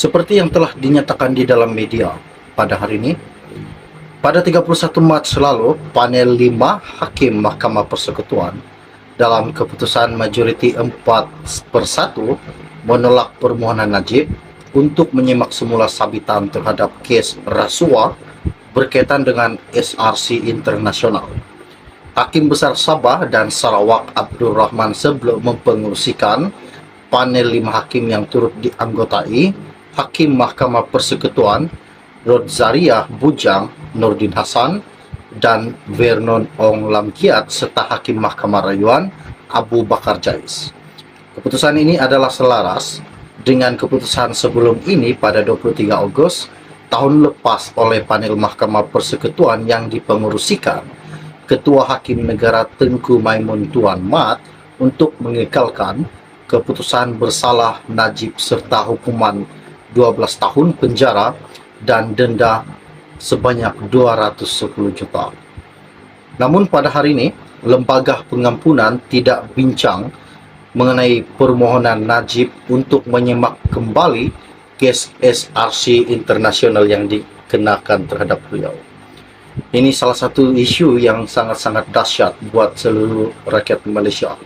Seperti yang telah dinyatakan di dalam media pada hari ini, pada 31 Mac lalu, panel 5 Hakim Mahkamah Persekutuan dalam keputusan majoriti 4/1 menolak permohonan Najib untuk menyimak semula sabitan terhadap kes rasuah berkaitan dengan SRC Internasional. Hakim Besar Sabah dan Sarawak Abdul Rahman sebelum mempengerusikan panel 5 hakim yang turut dianggotai Hakim Mahkamah Persekutuan Rodzariah Bujang Nordin Hasan dan Vernon Ong Lam Kiat serta Hakim Mahkamah Rayuan Abu Bakar Jais. Keputusan ini adalah selaras dengan keputusan sebelum ini pada 23 Ogos tahun lepas oleh panel Mahkamah Persekutuan yang dipengerusikan Ketua Hakim Negara Tengku Maimun Tuan Mat untuk mengekalkan keputusan bersalah Najib serta hukuman 12 tahun penjara dan denda sebanyak 210 juta. Namun pada hari ini, Lembaga Pengampunan tidak bincang mengenai permohonan Najib untuk menyemak kembali kes SRC Internasional yang dikenakan terhadap beliau. Ini salah satu isu yang sangat-sangat dahsyat buat seluruh rakyat Malaysia.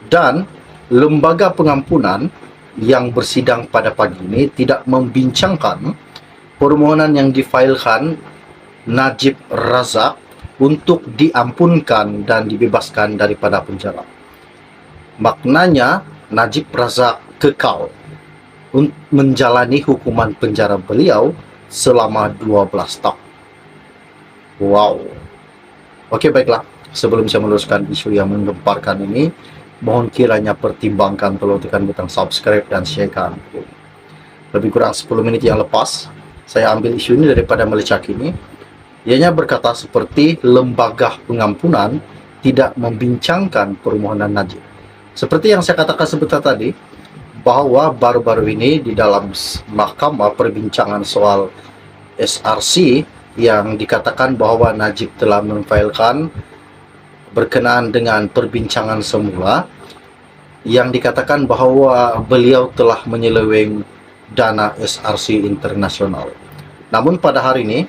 Dan Lembaga Pengampunan yang bersidang pada pagi ini tidak membincangkan permohonan yang difailkan Najib Razak untuk diampunkan dan dibebaskan daripada penjara. Maknanya Najib Razak kekal menjalani hukuman penjara beliau selama 12 tahun. Wow. Okey, baiklah. Sebelum saya meneruskan isu yang menggemparkan ini, mohon kiranya pertimbangkan perlu tekan butang subscribe dan sharekan. Lebih kurang 10 menit yang lepas, saya ambil isu ini daripada Malaysia Kini. Ianya berkata seperti Lembaga Pengampunan tidak membincangkan permohonan Najib. Seperti yang saya katakan sebentar tadi, bahawa baru-baru ini di dalam mahkamah perbincangan soal SRC yang dikatakan bahawa Najib telah memfailkan berkenaan dengan perbincangan semula yang dikatakan bahawa beliau telah menyeleweng dana SRC Internasional. Namun pada hari ini,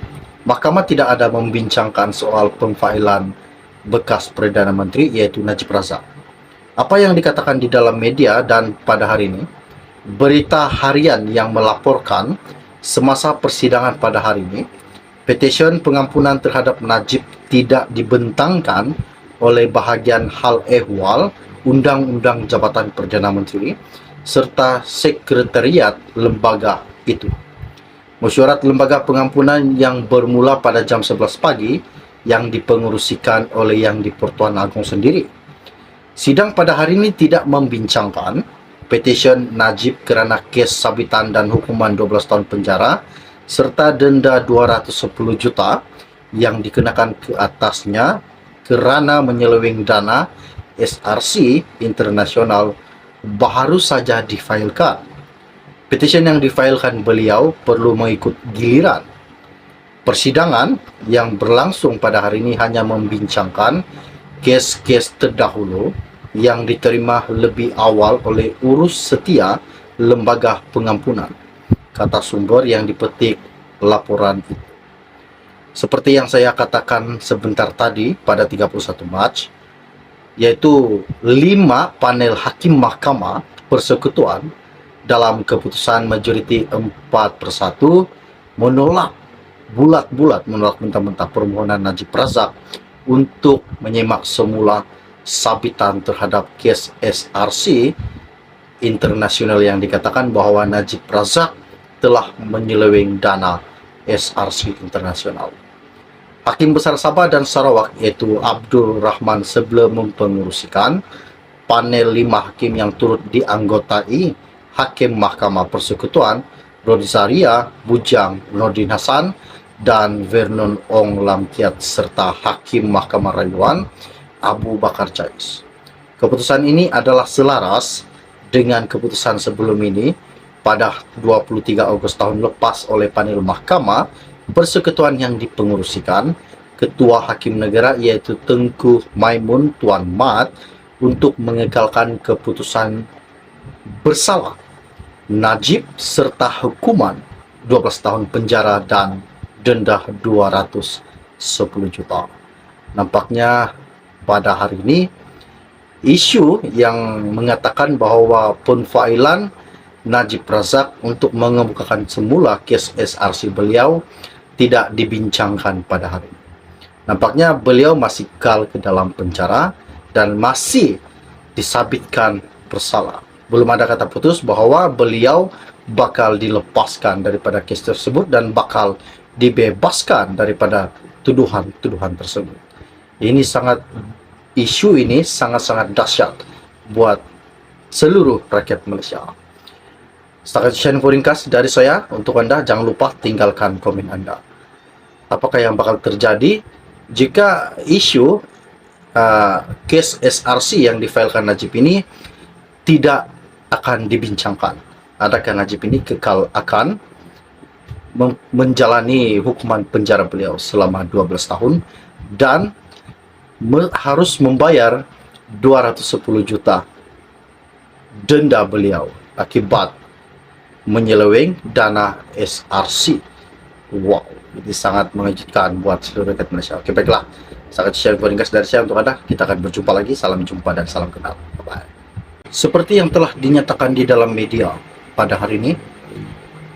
mahkamah tidak ada membincangkan soal pemfailan bekas Perdana Menteri iaitu Najib Razak. Apa yang dikatakan di dalam media dan pada hari ini, berita harian yang melaporkan semasa persidangan pada hari ini, petisyen pengampunan terhadap Najib tidak dibentangkan oleh bahagian hal ehwal Undang-Undang Jabatan Perdana Menteri serta sekretariat lembaga itu. Mesyuarat Lembaga Pengampunan yang bermula pada jam 11 pagi yang dipengerusikan oleh Yang di-Pertuan Agong sendiri. Sidang pada hari ini tidak membincangkan petisyen Najib kerana kes sabitan dan hukuman 12 tahun penjara serta denda 210 juta yang dikenakan ke atasnya kerana menyeleweng dana SRC Internasional baru saja difailkan. Petisyen yang difailkan beliau perlu mengikut giliran. Persidangan yang berlangsung pada hari ini hanya membincangkan kes-kes terdahulu yang diterima lebih awal oleh urus setia Lembaga Pengampunan, kata sumber yang dipetik laporan itu. Seperti yang saya katakan sebentar tadi pada 31 Mac, yaitu 5 panel Hakim Mahkamah Persekutuan dalam keputusan majoriti 4/1 menolak bulat-bulat, menolak mentah-mentah permohonan Najib Razak untuk menyemak semula sabitan terhadap kes SRC Internasional yang dikatakan bahawa Najib Razak telah menyeleweng dana SRC Internasional. Hakim Besar Sabah dan Sarawak iaitu Abdul Rahman sebelum mempengerusikan panel 5 hakim yang turut dianggotai Hakim Mahkamah Persekutuan Rodzariah Bujang Nordin Hasan dan Vernon Ong Lam Kiat serta Hakim Mahkamah Rayuan Abu Bakar Jais. Keputusan ini adalah selaras dengan keputusan sebelum ini pada 23 Ogos tahun lepas oleh panel Mahkamah Persekutuan yang dipengerusikan Ketua Hakim Negara iaitu Tengku Maimun Tuan Mat untuk mengekalkan keputusan bersalah Najib serta hukuman 12 tahun penjara dan denda 210 juta. Nampaknya pada hari ini isu yang mengatakan bahawa penfailan Najib Razak untuk mengemukakan semula kes SRC beliau tidak dibincangkan pada hari ini. Nampaknya beliau masih kekal ke dalam penjara dan masih disabitkan bersalah. Belum ada kata putus bahawa beliau bakal dilepaskan daripada kes tersebut dan bakal dibebaskan daripada tuduhan-tuduhan tersebut. Isu ini sangat-sangat dahsyat buat seluruh rakyat Malaysia. Setakat sekian info ringkas dari saya untuk Anda. Jangan lupa tinggalkan komen Anda. Apakah yang bakal terjadi jika isu kes SRC yang difailkan Najib ini tidak akan dibincangkan? Adakah Najib ini kekal akan menjalani hukuman penjara beliau selama 12 tahun dan harus membayar 210 juta denda beliau akibat menyeleweng dana SRC? Wow, ini sangat mengejutkan buat seluruh rakyat Malaysia. Oke, baiklah. Sangat share ringkas dari saya untuk Anda. Kita akan berjumpa lagi. Salam jumpa dan salam kenal. Bye-bye. Seperti yang telah dinyatakan di dalam media pada hari ini,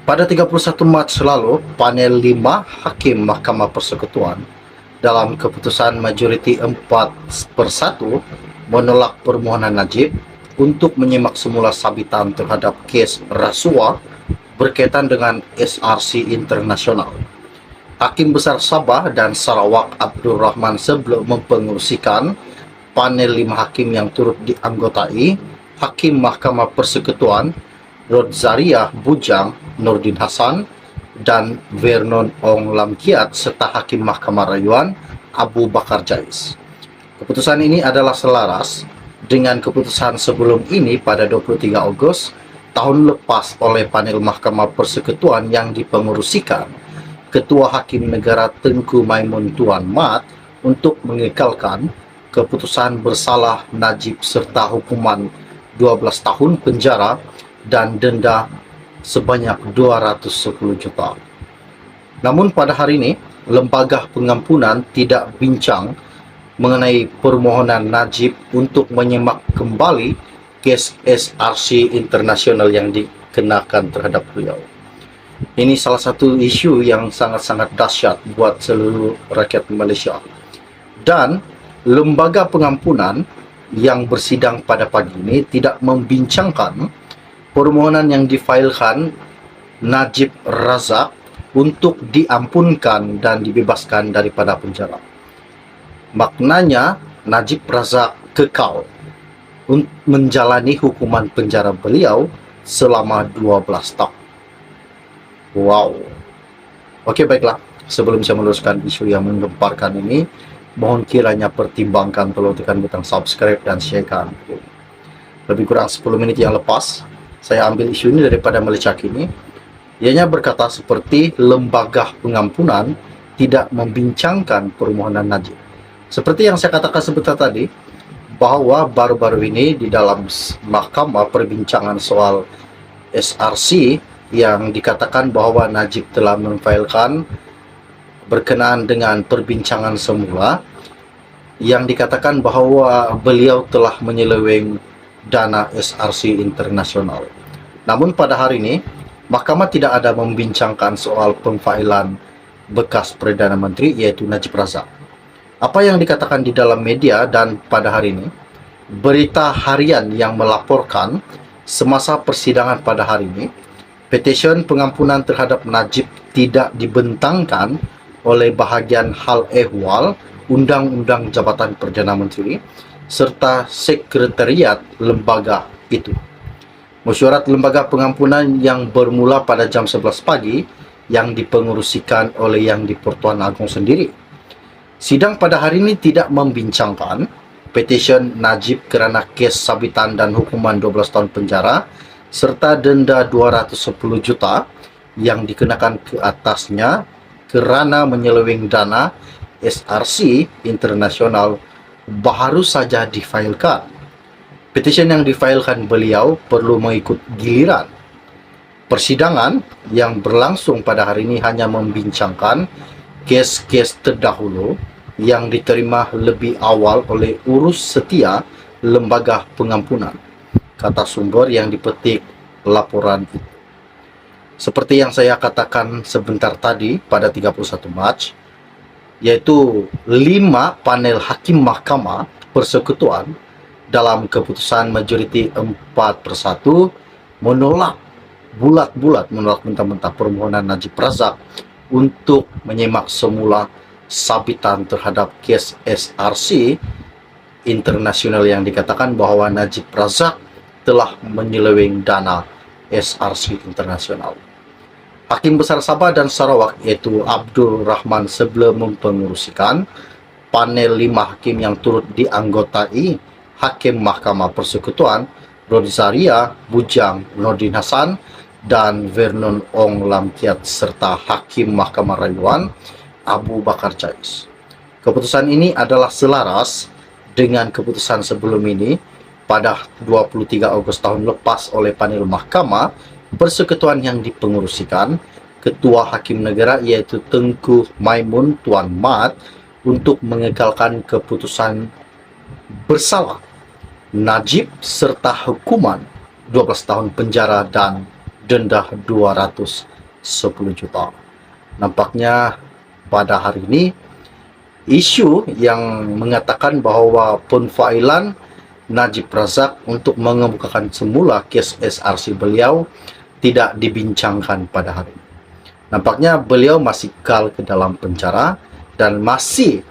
pada 31 Mac lalu, panel 5 Hakim Mahkamah Persekutuan dalam keputusan majoriti 4/1 menolak permohonan Najib untuk menyimak semula sabitan terhadap kes rasuah berkaitan dengan SRC Internasional. Hakim Besar Sabah dan Sarawak Abdul Rahman sebelum mempengerusikan panel 5 hakim yang turut dianggotai Hakim Mahkamah Persekutuan Rodzariah Bujang Nordin Hassan dan Vernon Ong Lam Kiat serta Hakim Mahkamah Rayuan Abu Bakar Jais. Keputusan ini adalah selaras dengan keputusan sebelum ini pada 23 Ogos tahun lepas oleh panel Mahkamah Persekutuan yang dipengerusikan Ketua Hakim Negara Tengku Maimun Tuan Mat untuk mengekalkan keputusan bersalah Najib serta hukuman 12 tahun penjara dan denda sebanyak 210 juta. Namun pada hari ini, Lembaga Pengampunan tidak bincang mengenai permohonan Najib untuk menyimak kembali kes SRC Internasional yang dikenakan terhadap beliau. Ini salah satu isu yang sangat-sangat dahsyat buat seluruh rakyat Malaysia. Dan Lembaga Pengampunan yang bersidang pada pagi ini tidak membincangkan permohonan yang difailkan Najib Razak untuk diampunkan dan dibebaskan daripada penjara. Maknanya Najib Razak kekal menjalani hukuman penjara beliau selama 12 tahun. Wow. Oke, baiklah. Sebelum saya meneruskan isu yang menggemparkan ini, mohon kiranya pertimbangkan perlu tekan butang subscribe dan sharekan. Lebih kurang 10 menit yang lepas, saya ambil isu ini daripada Malaysia Kini. Ianya berkata seperti Lembaga Pengampunan tidak membincangkan permohonan Najib. Seperti yang saya katakan sebentar tadi, bahwa baru-baru ini di dalam mahkamah perbincangan soal SRC yang dikatakan bahwa Najib telah memfailkan berkenaan dengan perbincangan semula yang dikatakan bahwa beliau telah menyeleweng dana SRC Internasional. Namun pada hari ini, mahkamah tidak ada membincangkan soal pemfailan bekas Perdana Menteri yaitu Najib Razak. Apa yang dikatakan di dalam media dan pada hari ini, berita harian yang melaporkan semasa persidangan pada hari ini, petisyen pengampunan terhadap Najib tidak dibentangkan oleh bahagian hal ehwal Undang-Undang Jabatan Perdana Menteri serta sekretariat lembaga itu. Mesyuarat Lembaga Pengampunan yang bermula pada jam 11 pagi yang dipengerusikan oleh Yang di-Pertuan Agong sendiri. Sidang pada hari ini tidak membincangkan petisyen Najib kerana kes sabitan dan hukuman 12 tahun penjara serta denda 210 juta yang dikenakan ke atasnya kerana menyeleweng dana SRC Internasional baru saja difailkan. Petisyen yang difailkan beliau perlu mengikut giliran Persidangan yang berlangsung pada hari ini hanya membincangkan kes-kes terdahulu yang diterima lebih awal oleh urus setia Lembaga Pengampunan, kata sumber yang dipetik laporan itu. Seperti yang saya katakan sebentar tadi pada 31 Mac, yaitu 5 panel hakim Mahkamah Persekutuan dalam keputusan majoriti 4/1 menolak bulat-bulat, menolak mentah-mentah permohonan Najib Razak untuk menyimak semula sabitan terhadap kes SRC internasional yang dikatakan bahwa Najib Razak telah menyeleweng dana SRC internasional. Hakim Besar Sabah dan Sarawak yaitu Abdul Rahman sebelum mempengurusikan panel 5 hakim yang turut dianggotai Hakim Mahkamah Persekutuan Rodi Zaria, Bujang Nordin Hasan, dan Vernon Ong Lamkiat serta Hakim Mahkamah Rayuan Abu Bakar Chais. Keputusan ini adalah selaras dengan keputusan sebelum ini pada 23 Agustus tahun lepas oleh panel Mahkamah Persekutuan yang dipengurusikan Ketua Hakim Negara yaitu Tengku Maimun Tuan Mat untuk mengekalkan keputusan bersalah Najib serta hukuman 12 tahun penjara dan denda 210 juta. Nampaknya pada hari ini isu yang mengatakan bahwa penfailan Najib Razak untuk mengemukakan semula kes SRC beliau tidak dibincangkan pada hari ini. Nampaknya beliau masih kekal ke dalam penjara dan masih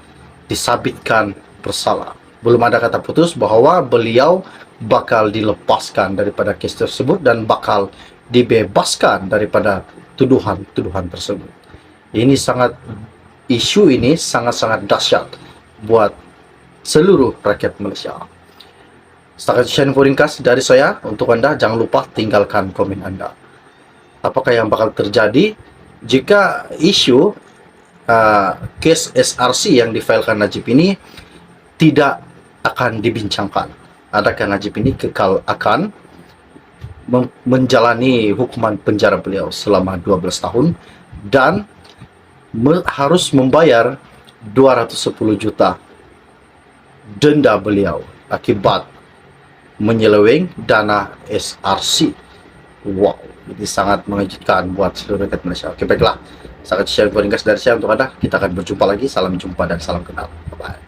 disabitkan bersalah. Belum ada kata putus bahwa beliau bakal dilepaskan daripada kes tersebut dan bakal dibebaskan daripada tuduhan-tuduhan tersebut. Isu ini sangat-sangat dahsyat buat seluruh rakyat Malaysia. Setakat sekian info ringkas dari saya untuk Anda. Jangan lupa tinggalkan komen Anda. Apakah yang bakal terjadi jika isu kes SRC yang difailkan Najib ini tidak akan dibincangkan? Adakah Najib ini kekal akan menjalani hukuman penjara beliau selama 12 tahun dan harus membayar 210 juta denda beliau akibat menyeleweng dana SRC? Wow, ini sangat mengejutkan buat seluruh rakyat Malaysia. Oke, baiklah. Sangat share ringkas dari saya untuk Anda. Kita akan berjumpa lagi. Salam jumpa dan salam kenal. Bye-bye.